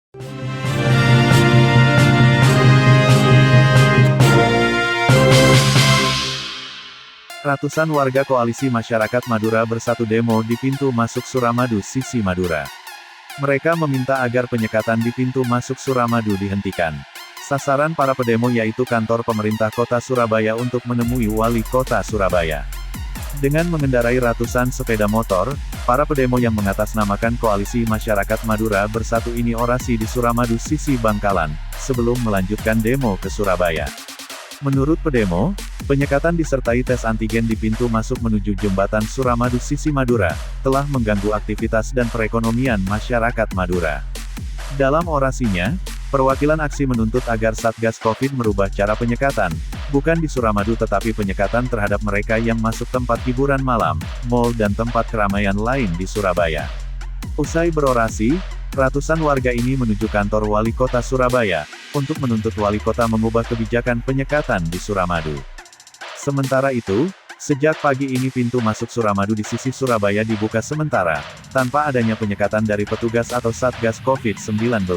Ratusan warga Koalisi Masyarakat Madura bersatu demo di pintu masuk Suramadu, Sisi Madura. Mereka meminta agar penyekatan di pintu masuk Suramadu dihentikan. Sasaran para pedemo yaitu kantor pemerintah kota Surabaya untuk menemui wali kota Surabaya. Dengan mengendarai ratusan sepeda motor, para pedemo yang mengatasnamakan Koalisi Masyarakat Madura Bersatu ini orasi di Suramadu, Sisi Bangkalan, sebelum melanjutkan demo ke Surabaya. Menurut pedemo, penyekatan disertai tes antigen di pintu masuk menuju jembatan Suramadu, Sisi Madura, telah mengganggu aktivitas dan perekonomian masyarakat Madura. Dalam orasinya, perwakilan aksi menuntut agar Satgas Covid merubah cara penyekatan, bukan di Suramadu tetapi penyekatan terhadap mereka yang masuk tempat hiburan malam, mal dan tempat keramaian lain di Surabaya. Usai berorasi, ratusan warga ini menuju kantor wali kota Surabaya, untuk menuntut wali kota mengubah kebijakan penyekatan di Suramadu. Sementara itu, sejak pagi ini pintu masuk Suramadu di sisi Surabaya dibuka sementara, tanpa adanya penyekatan dari petugas atau Satgas Covid-19.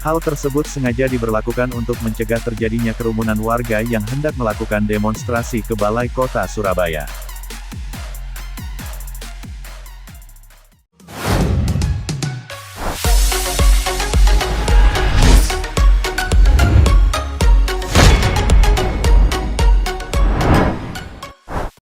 Hal tersebut sengaja diberlakukan untuk mencegah terjadinya kerumunan warga yang hendak melakukan demonstrasi ke Balai Kota Surabaya.